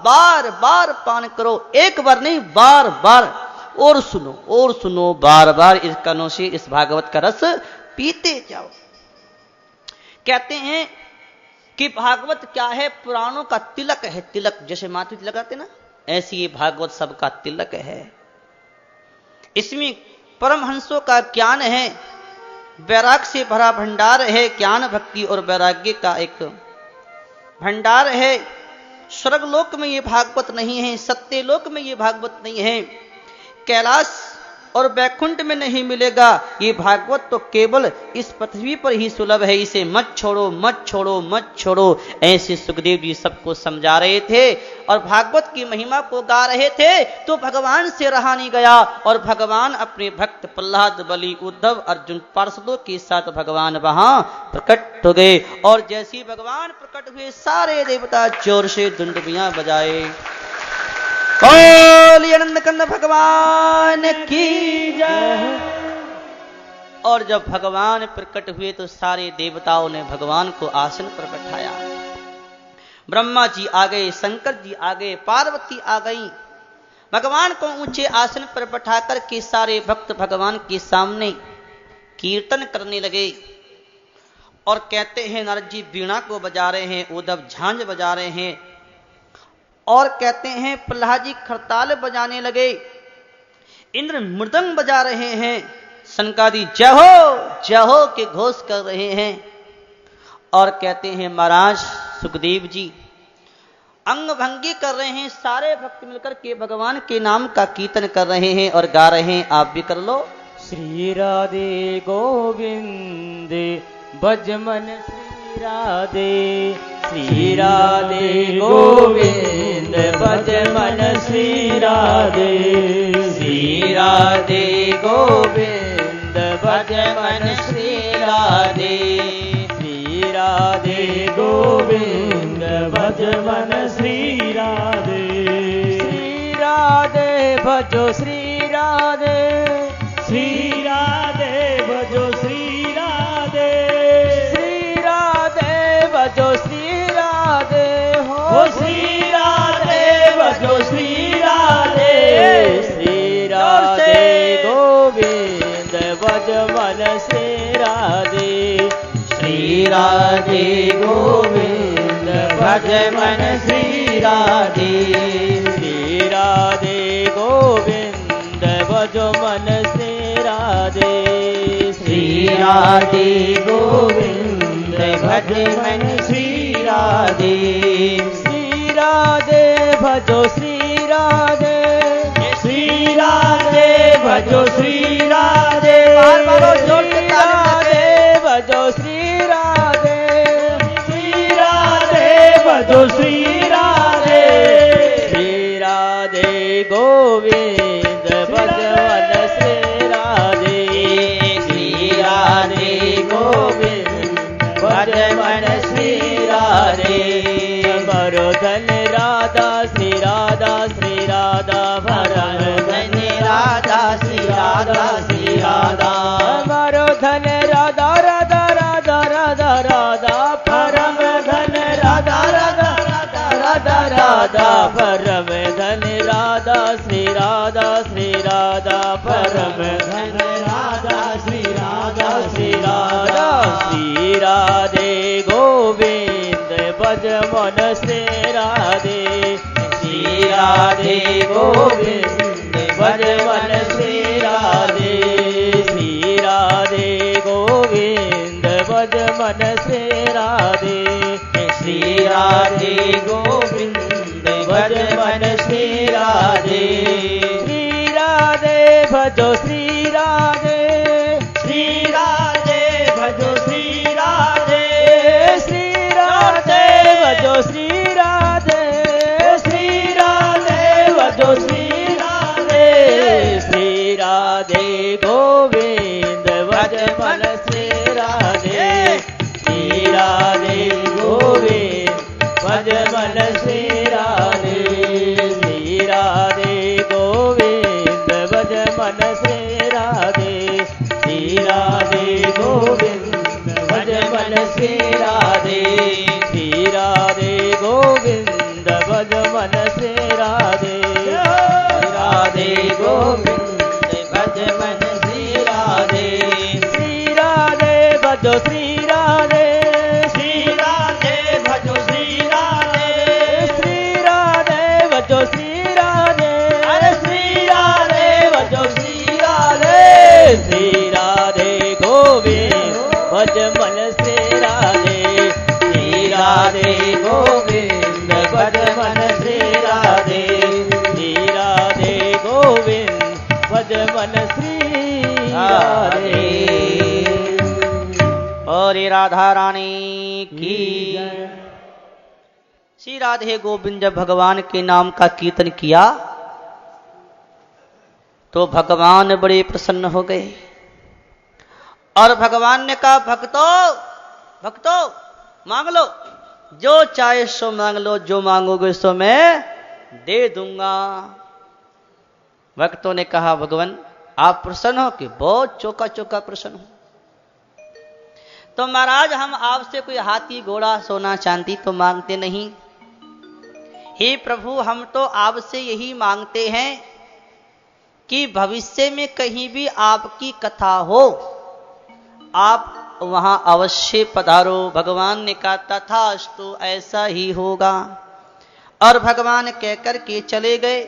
बार बार पान करो, एक बार नहीं बार बार, और सुनो बार बार इस कानों से इस भागवत का रस पीते जाओ। कहते हैं कि भागवत क्या है, पुराणों का तिलक है, तिलक जैसे माथे तिलक आते ना, ऐसी ये भागवत सबका तिलक है। इसमें परमहंसों का ज्ञान है, वैराग से भरा भंडार है, ज्ञान भक्ति और वैराग्य का एक भंडार है। स्वर्गलोक में ये भागवत नहीं है, सत्यलोक में ये भागवत नहीं है, कैलाश और वैकुंठ में नहीं मिलेगा। ये भागवत तो केवल इस पृथ्वी पर ही सुलभ है। इसे मत छोड़ो मत छोड़ो मत छोड़ो, ऐसे सुखदेव जी सबको समझा रहे थे और भागवत की महिमा को गा रहे थे। तो भगवान से रहा नहीं गया और भगवान अपने भक्त प्रहलाद, बलि, उद्धव, अर्जुन पार्षदों के साथ भगवान वहां प्रकट हो गए। और जैसे ही भगवान प्रकट हुए, सारे देवता जोर से दुंदुभियां बजाए, बोलिए आनंद कंद भगवान की जय। और जब भगवान प्रकट हुए तो सारे देवताओं ने भगवान को आसन पर बैठाया। ब्रह्मा जी आ गए, शंकर जी आ गए, पार्वती आ गई। भगवान को ऊंचे आसन पर बैठाकर के सारे भक्त भगवान के सामने कीर्तन करने लगे। और कहते हैं नारद जी वीणा को बजा रहे हैं, उद्धव झांझ बजा रहे हैं, और कहते हैं प्रहलाद जी खरताल बजाने लगे, इंद्र मृदंग बजा रहे हैं, सनकादि जय हो के घोष कर रहे हैं। और कहते हैं महाराज सुखदेव जी अंग भंगी कर रहे हैं। सारे भक्त मिलकर के भगवान के नाम का कीर्तन कर रहे हैं और गा रहे हैं, आप भी कर लो। श्री राधे गोविंद भजमन श्री राधे, श्री राधे गोविंद भज मन श्री राधे, श्री राधे गोविंद भज मन श्री राधे, श्री राधे गोविंद भज मन श्री राधे, श्री राधे भजो श्री राधे, श्री राधे भजो श्री राधे, श्री राधे भजो श्री राधे, हो श्री राधे भजो श्री राधे, श्री राधे गोविंद भज मन श्री राधे, श्री राधे गोविंद भज मन श्री राधे, श्री राधे गोविंद भजो मन श्री राधे, श्री राधे गोविंद भज मन श्री राधे, श्री राधे भजो श्री राधे, श्री राधे भजो श्री राधे, श्री राधे भजो श्री राधे, श्री राधे भजो श्री राधे, श्री राधे गोविंद भज मन श्री राधे, श्री राधे गोविंद भज मन श्री राधे, मरो धन राधा श्री राधा, श्री राधा भरम धन राधा, श्री राधा श्री राधा, मरो धन राधा राधा राधा राधा राधा, परम धन राधा राधा राधा राधा राधा, परम धन राधा श्री राधा, श्री राधा परम धन राधा, श्री राधा श्री राधा, श्री राधे गोविंद भज मन श्री राधे, श्री राधे गोविंद भज मन श्री राधे, श्री राधे गोविंद भज मन श्री राधे, श्री राधे गोविंद भज मन श्री राधे, श्री राधे भजो श्री राधे, श्री राधे भजो श्री राधे, श्री राधे भजो श्री राधे, श्री राधे भजो श्री राधे, श्री राधे गोविंद भज मन श्री राधे, श्री राधे गोविंद भज मन श्री श्री राधे राधे गोविंद भज मन श्री राधे भजो श्री राधे भजो श्री राधे भजो श्री राधे अरे श्री राधे भजो श्री राधे श्री राधे गोविंद भज मन श्री राधे गोविंद भज मन श्री राधे गोविंद भज मन श्री राधे। और ये राधा रानी की श्री राधे गोविंद जब भगवान के नाम का कीर्तन किया तो भगवान बड़े प्रसन्न हो गए और भगवान ने कहा भक्तों मांग लो, जो चाहे सो मांग लो, जो मांगोगे सो मैं दे दूंगा। भक्तों ने कहा भगवान आप प्रसन्न हो कि बहुत चौका चौका प्रसन्न हो। तो महाराज हम आपसे कोई हाथी घोड़ा सोना चांदी तो मांगते नहीं, हे प्रभु हम तो आपसे यही मांगते हैं कि भविष्य में कहीं भी आपकी कथा हो आप वहां अवश्य पधारो। भगवान ने कहा तथास्तु ऐसा ही होगा। और भगवान कहकर के चले गए।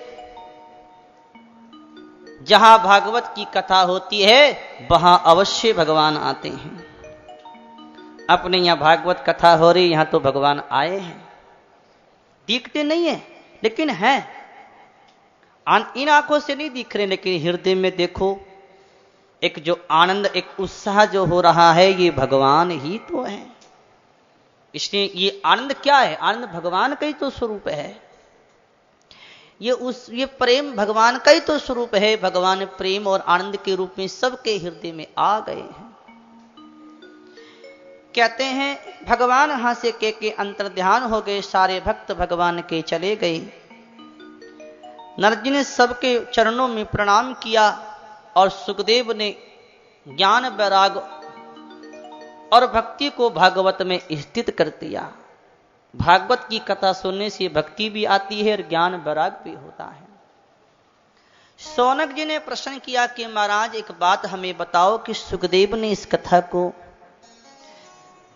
जहां भागवत की कथा होती है वहां अवश्य भगवान आते हैं। अपने यहां भागवत कथा हो रही, यहां तो भगवान आए हैं, दिखते नहीं है लेकिन हैं। इन आंखों से नहीं दिख रहे लेकिन हृदय में देखो एक जो आनंद एक उत्साह जो हो रहा है ये भगवान ही तो है। इसलिए ये आनंद क्या है? आनंद भगवान का ही तो स्वरूप है। ये प्रेम भगवान का ही तो स्वरूप है। भगवान प्रेम और आनंद के रूप में सबके हृदय में आ गए हैं। कहते हैं भगवान यहां से के अंतर ध्यान हो गए। सारे भक्त भगवान के चले गए। नारद जी ने सबके चरणों में प्रणाम किया और सुखदेव ने ज्ञान वैराग और भक्ति को भागवत में स्थित कर दिया। भागवत की कथा सुनने से भक्ति भी आती है और ज्ञान वैराग भी होता है। शौनक जी ने प्रश्न किया कि महाराज एक बात हमें बताओ कि सुखदेव ने इस कथा को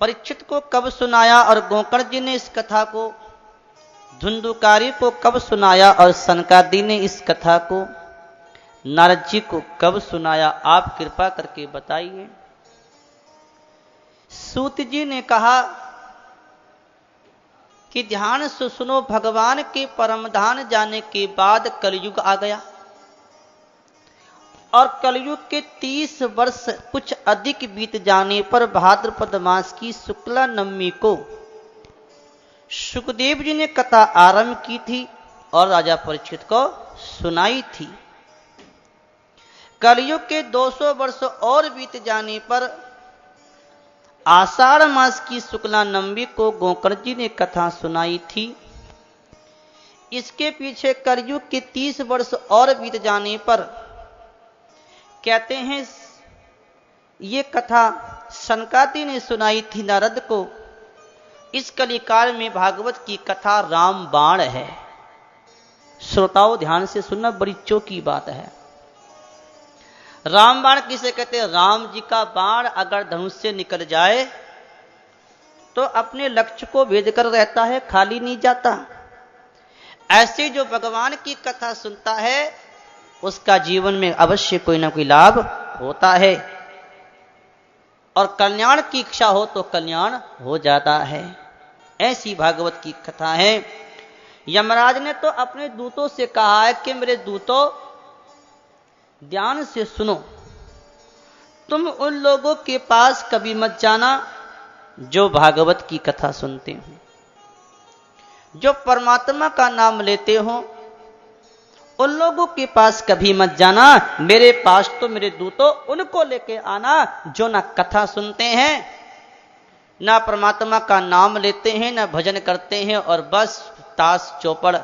परीक्षित को कब सुनाया और गोकर्ण जी ने इस कथा को धुंधुकारी को कब सुनाया और सनकादि ने इस कथा को नारद जी को कब सुनाया? आप कृपा करके बताइए। सूत जी ने कहा कि ध्यान से सुनो, भगवान के परम धाम जाने के बाद कलयुग आ गया और कलयुग के 30 वर्ष कुछ अधिक बीत जाने पर भाद्रपद मास की शुक्ला नवमी को सुखदेव जी ने कथा आरंभ की थी और राजा परीक्षित को सुनाई थी। कलयुग के 200 वर्ष और बीत जाने पर आषाढ़ मास की शुक्ला नवमी को गोकर्ण जी ने कथा सुनाई थी। इसके पीछे कलयुग के 30 वर्ष और बीत जाने पर कहते हैं ये कथा सनकादि ने सुनाई थी नारद को। इस कलिकाल में भागवत की कथा रामबाण है। श्रोताओं ध्यान से सुनना, बड़ी चौकी बात है। रामबाण किसे कहते हैं? राम जी का बाण अगर धनुष से निकल जाए तो अपने लक्ष्य को भेद कर रहता है, खाली नहीं जाता। ऐसे जो भगवान की कथा सुनता है उसका जीवन में अवश्य कोई ना कोई लाभ होता है और कल्याण की इच्छा हो तो कल्याण हो जाता है। ऐसी भागवत की कथा है। यमराज ने तो अपने दूतों से कहा है कि मेरे दूतों ध्यान से सुनो, तुम उन लोगों के पास कभी मत जाना जो भागवत की कथा सुनते हो, जो परमात्मा का नाम लेते हो। उन लोगों के पास कभी मत जाना, मेरे पास तो मेरे दूतों उनको लेके आना जो ना कथा सुनते हैं, ना परमात्मा का नाम लेते हैं, ना भजन करते हैं और बस ताश चौपड़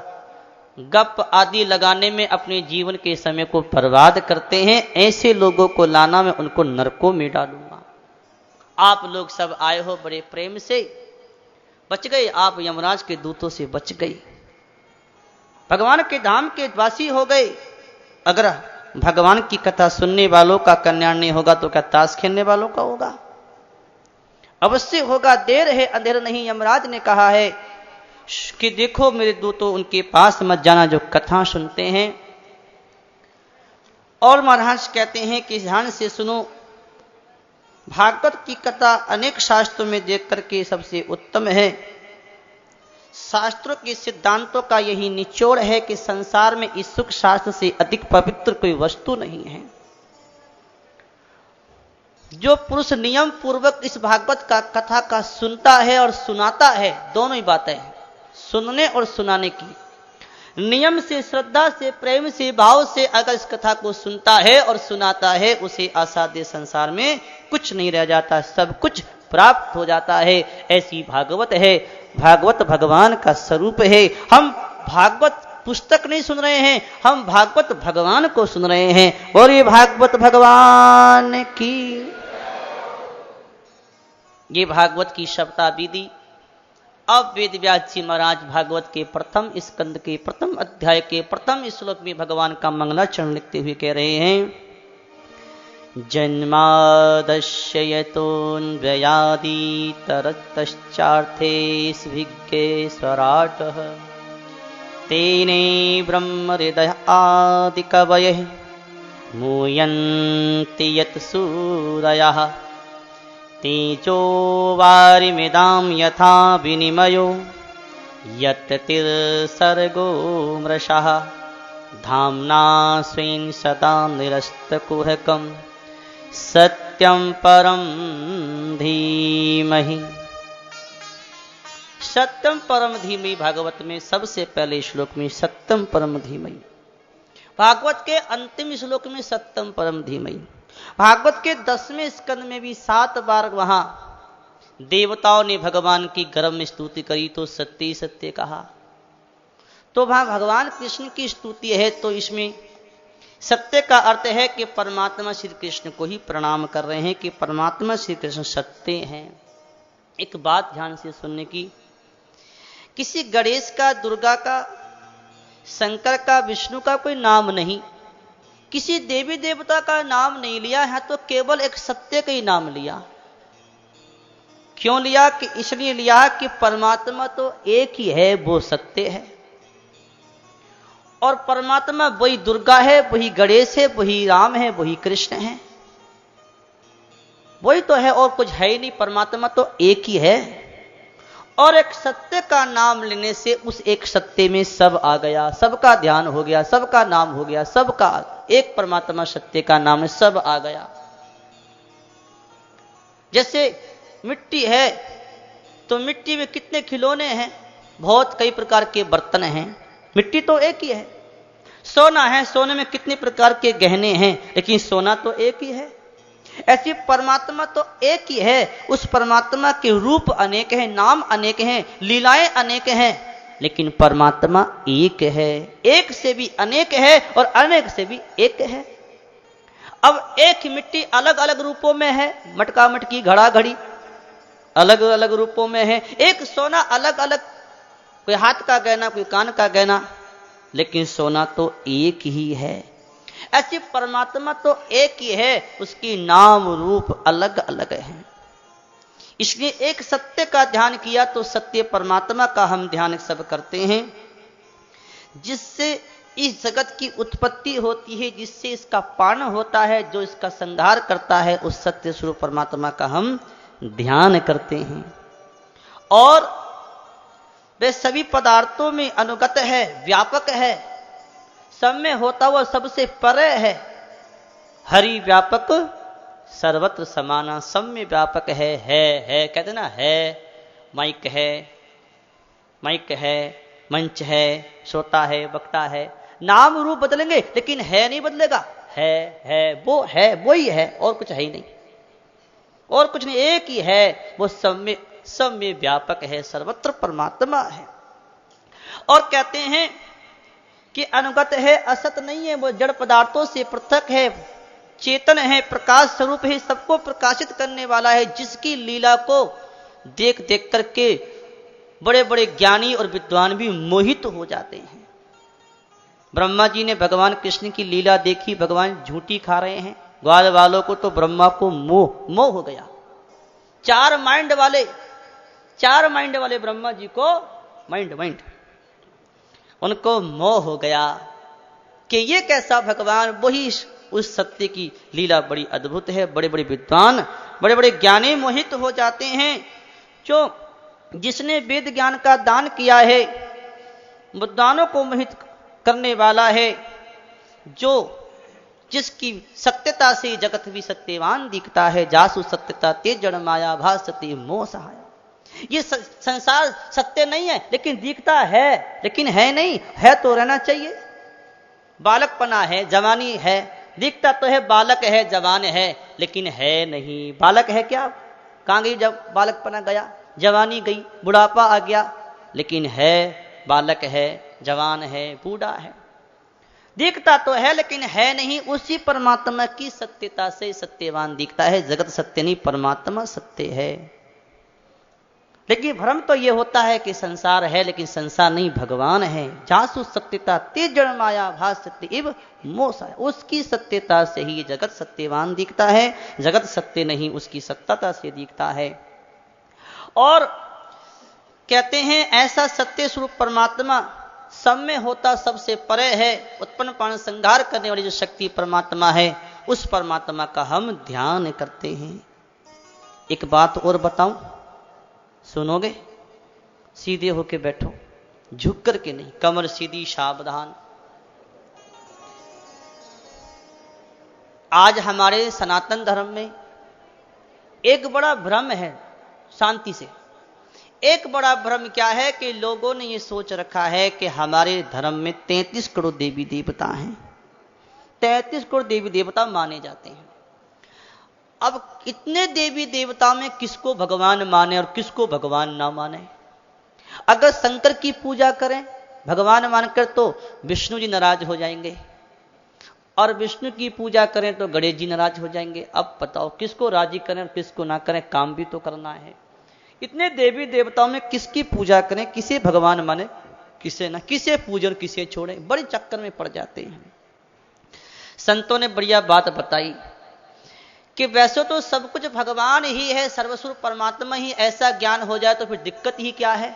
गप आदि लगाने में अपने जीवन के समय को बर्बाद करते हैं। ऐसे लोगों को लाना, मैं उनको नरकों में डालूंगा। आप लोग सब आए हो बड़े प्रेम से, बच गए, आप यमराज के दूतों से बच गए। भगवान के धाम के वासी हो गए। अगर भगवान की कथा सुनने वालों का कल्याण नहीं होगा तो क्या ताश खेलने वालों का होगा? अवश्य होगा। देर है अंधेर नहीं। यमराज ने कहा है कि देखो मेरे दूतों, उनके पास मत जाना जो कथा सुनते हैं। और महाराज कहते हैं कि ध्यान से सुनो, भागवत की कथा अनेक शास्त्रों में देख करके सबसे उत्तम है। शास्त्रों के सिद्धांतों का यही निचोड़ है कि संसार में इस सुख शास्त्र से अधिक पवित्र कोई वस्तु नहीं है। जो पुरुष नियम पूर्वक इस भागवत का कथा का सुनता है और सुनाता है, दोनों ही बातें हैं, सुनने और सुनाने की। नियम से, श्रद्धा से, प्रेम से, भाव से अगर इस कथा को सुनता है और सुनाता है, उसे असाध्य संसार में कुछ नहीं रह जाता, सब कुछ प्राप्त हो जाता है। ऐसी भागवत है। भागवत भगवान का स्वरूप है। हम भागवत पुस्तक नहीं सुन रहे हैं, हम भागवत भगवान को सुन रहे हैं। और ये भागवत भगवान की, ये भागवत की सप्ताह विधि। अब वेद व्यास जी महाराज भागवत के प्रथम स्कंद के प्रथम अध्याय के प्रथम श्लोक में भगवान का मंगलाचरण लिखते हुए कह रहे हैं, जन्मादस्य यतोऽन्वयादितरतश्चार्थेष्विज्ञे स्वराटः तेने ब्रह्म हृदय आदिकवयः मूयन्ति यत् सूरयः तेजो वारिमिदां यथा विनिमयो यत् तिर्सर्गो मृषः धाम्ना स्वेन सदा निरस्तकुहकं सत्यं परम धीमहि। सत्यम परम धीमहि भागवत में सबसे पहले श्लोक में सत्यम परम धीमहि, भागवत के अंतिम श्लोक में सत्यम परम धीमहि। भागवत के 10वें स्कंद में भी 7 बार वहां देवताओं ने भगवान की गर्भ में स्तुति करी तो सत्य ही सत्य कहा। तो वहां भगवान कृष्ण की स्तुति है, तो इसमें सत्य का अर्थ है कि परमात्मा श्री कृष्ण को ही प्रणाम कर रहे हैं कि परमात्मा श्री कृष्ण सत्य हैं। एक बात ध्यान से सुनने की, किसी गणेश का, दुर्गा का, शंकर का, विष्णु का कोई नाम नहीं, किसी देवी देवता का नाम नहीं लिया है, तो केवल एक सत्य का ही नाम लिया। क्यों लिया? कि इसलिए लिया कि परमात्मा तो एक ही है, वो सत्य है। और परमात्मा वही दुर्गा है, वही गणेश है, वही राम है, वही कृष्ण है, वही तो है और कुछ है ही नहीं। परमात्मा तो एक ही है। और एक सत्य का नाम लेने से उस एक सत्य में सब आ गया, सबका ध्यान हो गया, सबका नाम हो गया, सबका एक परमात्मा सत्य का नाम है, सब आ गया। जैसे मिट्टी है तो मिट्टी में कितने खिलौने हैं, बहुत कई प्रकार के बर्तन हैं, मिट्टी तो एक ही है। सोना है, सोने में कितने प्रकार के गहने हैं, लेकिन सोना तो एक ही है। ऐसी परमात्मा तो एक ही है। उस परमात्मा के रूप अनेक हैं, नाम अनेक हैं, लीलाएं अनेक हैं, लेकिन परमात्मा एक है। एक से भी अनेक है और अनेक से भी एक है। अब एक मिट्टी अलग अलग रूपों में है, मटका मटकी, घड़ा घड़ी अलग अलग रूपों में है। एक सोना अलग अलग, कोई हाथ का गहना, कोई कान का गहना, लेकिन सोना तो एक ही है। ऐसी परमात्मा तो एक ही है, उसकी नाम रूप अलग अलग हैं। इसलिए एक सत्य का ध्यान किया तो सत्य परमात्मा का हम ध्यान सब करते हैं, जिससे इस जगत की उत्पत्ति होती है, जिससे इसका पालन होता है, जो इसका संहार करता है, उस सत्य स्वरूप परमात्मा का हम ध्यान करते हैं। और वे सभी पदार्थों में अनुगत है, व्यापक है, सब में होता हुआ सबसे परे है। हरि व्यापक सर्वत्र समाना, सब में व्यापक है कहते ना, है माइक है, मंच है, श्रोता है, वक्ता है। नाम रूप बदलेंगे लेकिन है नहीं बदलेगा। है वो है, वो ही है, और कुछ है ही नहीं, और कुछ नहीं, एक ही है। वो सब में व्यापक है, सर्वत्र परमात्मा है। और कहते हैं कि अनुगत है, असत नहीं है, वो जड़ पदार्थों से पृथक है, चेतन है, प्रकाश स्वरूप है, सबको प्रकाशित करने वाला है, जिसकी लीला को देख देख करके बड़े बड़े ज्ञानी और विद्वान भी मोहित हो जाते हैं। ब्रह्मा जी ने भगवान कृष्ण की लीला देखी, भगवान झूठी खा रहे हैं। ग्वाल वालों को तो ब्रह्मा को मोह हो गया। चार माइंड वाले ब्रह्मा जी को माइंड उनको मोह हो गया कि ये कैसा भगवान। वही उस सत्य की लीला बड़ी अद्भुत है। बड़े बड़े विद्वान, बड़े बड़े ज्ञानी मोहित हो जाते हैं। जो जिसने वेद ज्ञान का दान किया है, विद्वानों को मोहित करने वाला है, जो जिसकी सत्यता से जगत भी सत्यवान दिखता है। जासु सत्यता ते जड़ माया भासते मोह सहाया। ये संसार सत्य नहीं है, लेकिन दिखता है, लेकिन है नहीं। है तो रहना चाहिए। बालकपना है, जवानी है, दिखता तो है बालक है, जवान है, लेकिन है नहीं। बालक है क्या? कहां गई जब बालकपना गया, जवानी गई, बुढ़ापा आ गया, लेकिन है बालक है, जवान है, बूढ़ा है। दिखता तो है लेकिन है नहीं। उसी परमात्मा की सत्यता से सत्यवान दिखता है। जगत सत्य नहीं, परमात्मा सत्य है। लेकिन भ्रम तो यह होता है कि संसार है, लेकिन संसार नहीं, भगवान है। जासु सत्यता ते जड़ माया भासते इव मोसा। उसकी सत्यता से ही जगत सत्यवान दिखता है। जगत सत्य नहीं, उसकी सत्यता से दिखता है। और कहते हैं ऐसा सत्य स्वरूप परमात्मा सब में होता सबसे परे है। उत्पन्न पालन संहार करने वाली जो शक्ति परमात्मा है, उस परमात्मा का हम ध्यान करते हैं। एक बात और बताऊं, सुनोगे? सीधे होके बैठो, झुक करके नहीं, कमर सीधी, सावधान। आज हमारे सनातन धर्म में एक बड़ा भ्रम है। शांति से, एक बड़ा भ्रम क्या है कि लोगों ने ये सोच रखा है कि हमारे धर्म में 33 करोड़ देवी देवता हैं। 33 करोड़ देवी देवता माने जाते हैं। अब इतने देवी देवताओं में किसको भगवान माने और किसको भगवान ना माने? अगर शंकर की पूजा करें भगवान मानकर तो विष्णु जी नाराज हो जाएंगे, और विष्णु की पूजा करें तो गणेश जी नाराज हो जाएंगे। अब बताओ किसको राजी करें और किसको ना करें? काम भी तो करना है। इतने देवी देवताओं में किसकी पूजा करें, किसे भगवान माने, किसे ना, किसे पूजन किसे छोड़े, बड़े चक्कर में पड़ जाते हैं। संतों ने बढ़िया बात बताई कि वैसे तो सब कुछ भगवान ही है, सर्वस्वरूप परमात्मा ही, ऐसा ज्ञान हो जाए तो फिर दिक्कत ही क्या है।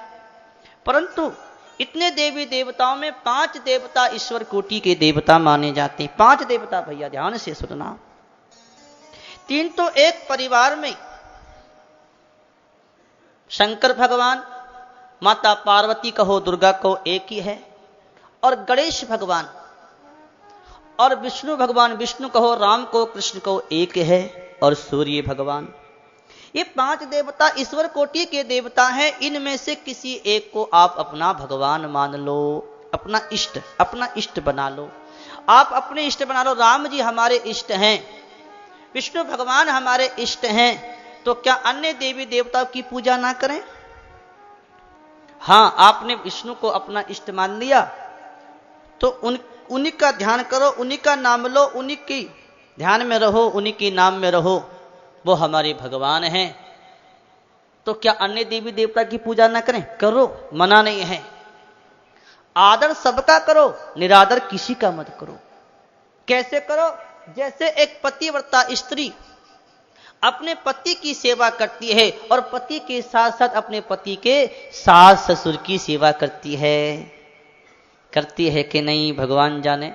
परंतु इतने देवी देवताओं में 5 देवता ईश्वर कोटि के देवता माने जाते हैं। 5 देवता, भैया ध्यान से सुनना। 3 तो एक परिवार में शंकर भगवान, माता पार्वती कहो, दुर्गा को एक ही है, और गणेश भगवान और विष्णु भगवान, विष्णु कहो, राम को, कृष्ण को एक है, और सूर्य भगवान। ये 5 देवता ईश्वर कोटि के देवता हैं। इनमें से किसी एक को आप अपना भगवान मान लो, अपना इष्ट बना लो। आप अपने इष्ट बना लो। राम जी हमारे इष्ट हैं, विष्णु भगवान हमारे इष्ट हैं, तो क्या अन्य देवी देवताओं की पूजा ना करें? हां, आपने विष्णु को अपना इष्ट मान लिया तो उन्हीं का ध्यान करो, उन्हीं का नाम लो, उन्हीं की ध्यान में रहो, उन्हीं के नाम में रहो, वो हमारे भगवान हैं। तो क्या अन्य देवी देवता की पूजा ना करें? करो, मना नहीं है। आदर सबका करो, निरादर किसी का मत करो। कैसे करो? जैसे एक पतिव्रता स्त्री अपने पति की सेवा करती है और पति के साथ साथ अपने पति के सास ससुर की सेवा करती है कि नहीं भगवान जाने,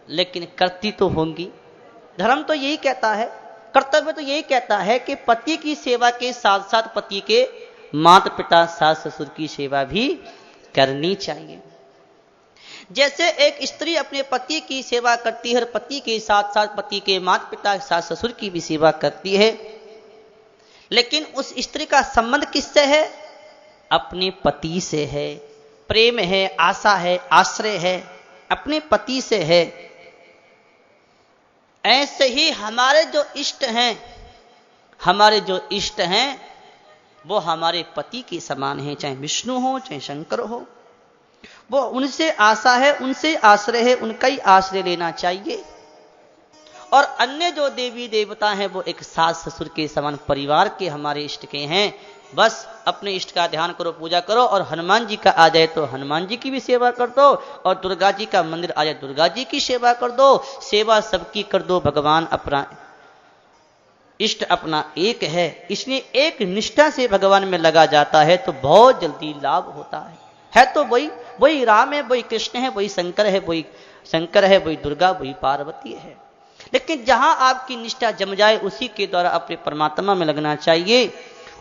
लेकिन करती तो होंगी। धर्म तो यही कहता है, कर्तव्य तो यही कहता है कि पति की सेवा के साथ साथ पति के माता पिता सास ससुर की सेवा भी करनी चाहिए। जैसे एक स्त्री अपने पति की सेवा करती है और पति के साथ साथ पति के माता पिता सास ससुर की भी सेवा करती है, लेकिन उस स्त्री का संबंध किससे है? अपने पति से है। प्रेम है, आशा है, आश्रय है, अपने पति से है। ऐसे ही हमारे जो इष्ट हैं वो हमारे पति के समान हैं, चाहे विष्णु हो चाहे शंकर हो। वो उनसे आशा है, उनसे आश्रय है, उनका ही आश्रय लेना चाहिए। और अन्य जो देवी देवता हैं वो एक सास ससुर के समान परिवार के हमारे इष्ट के हैं। बस अपने इष्ट का ध्यान करो, पूजा करो, और हनुमान जी का आ जाए तो हनुमान जी की भी सेवा कर दो, और दुर्गा जी का मंदिर आ जाए दुर्गा जी की सेवा कर दो। सेवा सबकी कर दो, भगवान अपना इष्ट अपना एक है। इसलिए एक निष्ठा से भगवान में लगा जाता है तो बहुत जल्दी लाभ होता है तो वही राम है, वही कृष्ण है, वही शंकर है, वही दुर्गा, वही पार्वती है। लेकिन जहां आपकी निष्ठा जम जाए उसी के द्वारा अपने परमात्मा में लगना चाहिए,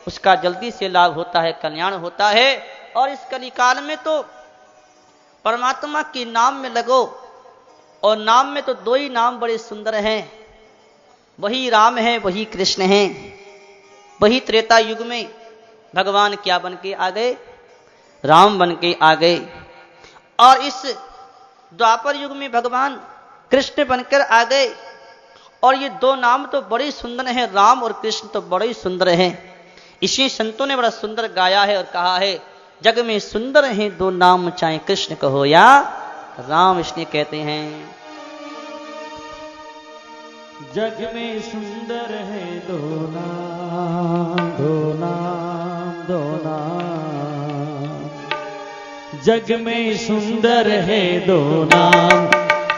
उसका जल्दी से लाभ होता है, कल्याण होता है। और इस कलिकाल में तो परमात्मा के नाम में लगो, और नाम में तो दो ही नाम बड़े सुंदर हैं, वही राम है, वही कृष्ण है। वही त्रेता युग में भगवान क्या बन के आ गए? राम बन के आ गए। और इस द्वापर युग में भगवान कृष्ण बनकर आ गए। और ये दो नाम तो बड़े सुंदर हैं, राम और कृष्ण तो बड़े ही सुंदर हैं। इसलिए संतों ने बड़ा सुंदर गाया है और कहा है, जग में सुंदर हैं दो नाम, चाहे कृष्ण कहो या राम। इसलिए कहते हैं, जग में सुंदर है दो नाम, दो नाम, दो नाम। जग में सुंदर है दो नाम,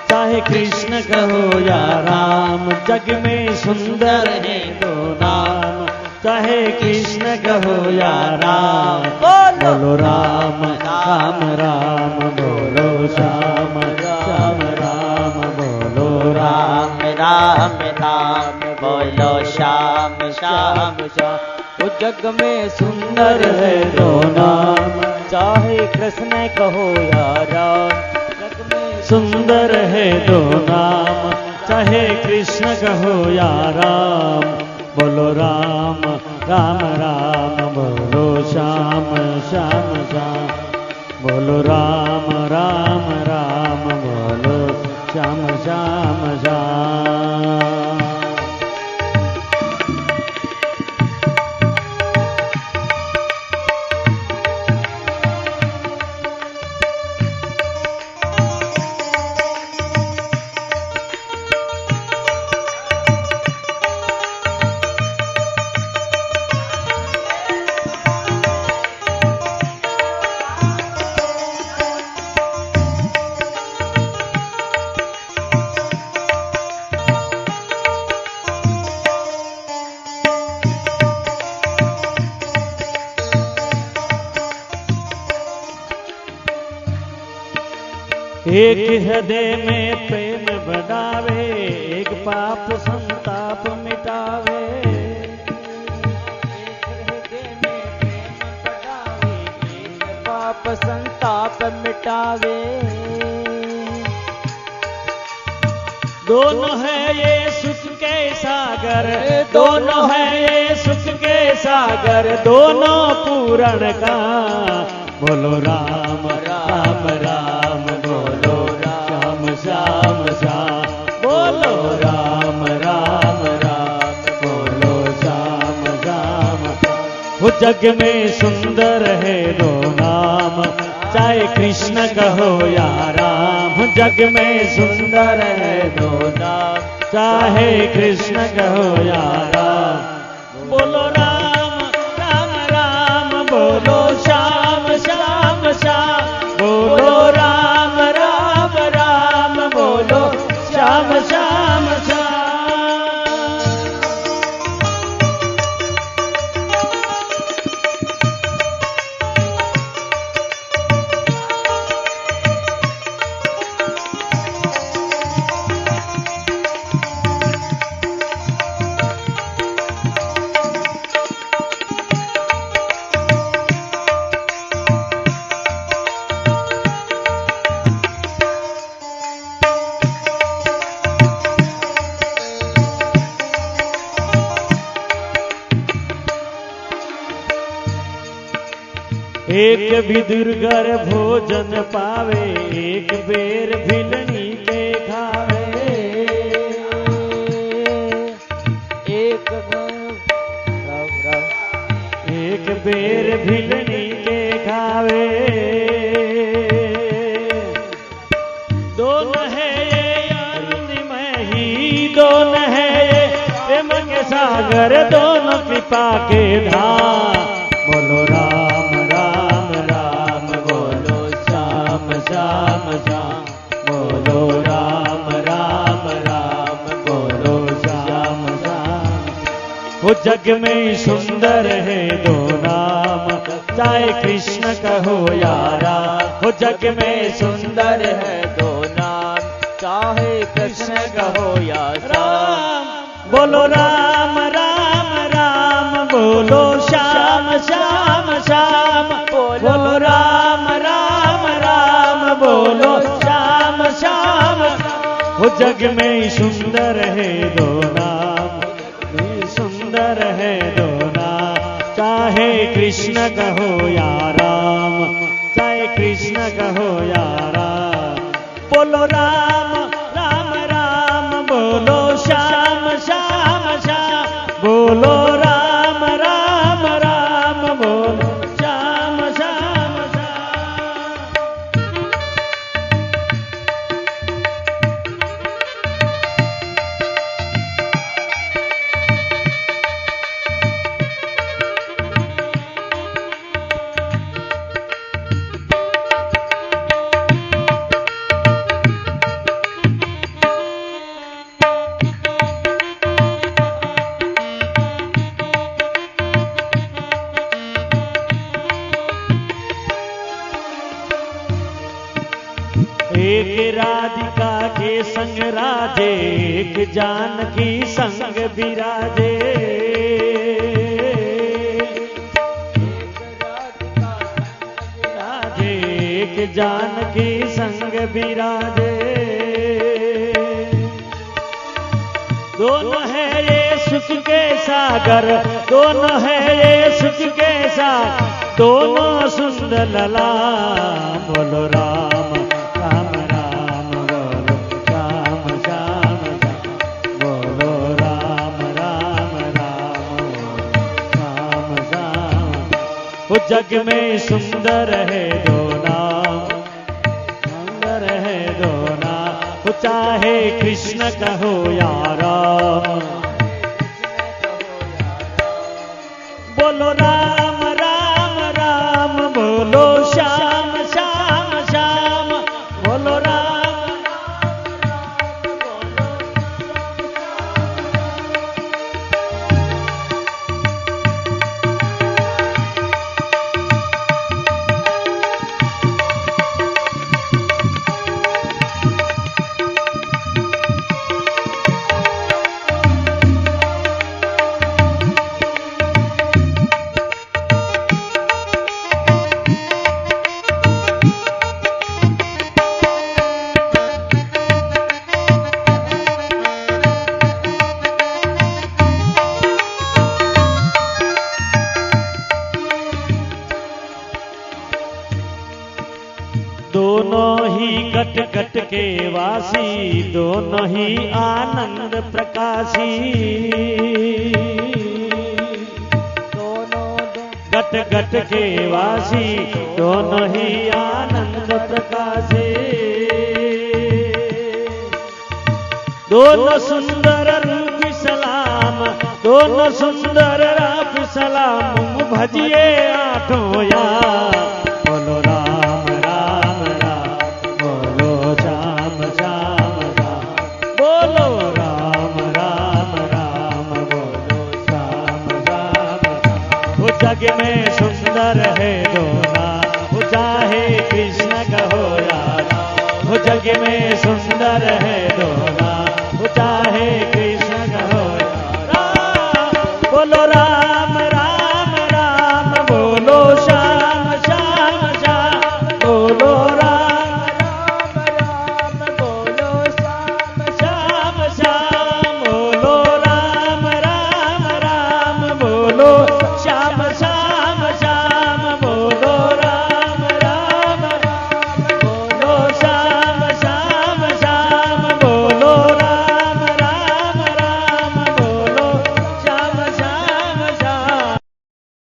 चाहे कृष्ण कहो या राम। जग में सुंदर है दो नाम, चाहे कृष्ण कहो या राम। बोलो राम राम राम, बोलो श्याम श्याम राम। बोलो राम राम राम, बोलो श्याम श्याम श्याम। वो जग में सुंदर है दो नाम, चाहे कृष्ण कहो या राम। जग में सुंदर है दो नाम, चाहे कृष्ण कहो या राम। बोलो राम राम राम, बोलो श्याम श्याम श्याम। बोलो राम राम राम, बोलो श्याम श्याम श्याम। एक हृदय में प्रेम बढ़ावे, एक पाप संताप मिटावे। एक हृदय में प्रेम बढ़ावे, एक पाप संताप मिटावे। दोनों है ये सुख के सागर, दोनों है ये सुख के सागर, दोनों पूरण का। बोलो राम राम राम, बोलो श्याम श्याम श्याम। बोलो राम राम राम, बोलो श्याम श्याम। वो जग में सुंदर है दो नाम, चाहे कृष्ण कहो या राम। जग में सुंदर है दो नाम, चाहे कृष्ण कहो या राम। बोलो राम राम राम, बोलो श्याम श्याम श्याम। बोलो राम राम राम, बोलो श्याम श्याम श्याम। एक भी दुर्गर भोजन पावे, एक बेर भिलनी के खावे। एक बेर भिलनी के खावे। दोनों है ये आनंद में ही दोनों है ये प्रेम के सागर, दोनों कृपा के धाम। बोलो राम राम राम, बोलो श्याम श्याम श्याम, बोलो राम राम राम, बोलो श्याम श्याम। वो जग में सुंदर है दो नाम, चाहे कृष्ण कहो या राम। वो जग में सुंदर है दो नाम, चाहे कृष्ण कहो या राम। बोलो राम राम राम, बोलो श्याम श्याम श्याम, बोलो राम राम राम, बोलो श्याम श्याम। वो जग में सुंदर है दो नाम, सुंदर है दो नाम, चाहे कृष्ण कहो या राम, चाहे कृष्ण कहो या राम। बोलो राम राम राम, बोलो श्याम श्याम श्याम, बोलो राम राम राम, बोलो श्याम श्याम श्याम। एक राधिका के संग राजे, एक जानकी संग विराजे। राजे एक जानकी संग विराजे, दोनों है ये सुख के सागर, दोनों है ये सुख के सागर, दोनों सुंदर लला। बोलो राम राम राम, बोलो श्याम श्याम श्याम, बोलो राम राम राम, श्याम श्याम। वो जग में सुंदर है दो नाम, सुंदर है दो नाम, वो चाहे कृष्ण कहो या राम। बोलो राम राम राम, बोलो श्याम श्याम श्याम, बोलो राम। दोनों ही कट कट के वासी, दोनों ही आनंद प्रकाशी। गट गट के वासी, दोनों ही आनंद प्रकाशी। दोनों सुंदर रूप सलाम, दोनों सुंदर रूप सलाम, भजिए आठों यार। बोलो राम राम राम, बोलो श्याम श्याम श्याम, बोलो राम राम राम, बोलो श्याम श्याम। वो जग में सुंदर है दो नाम, वो चाहे कृष्ण कहो या राम। वो जग में सुंदर है दो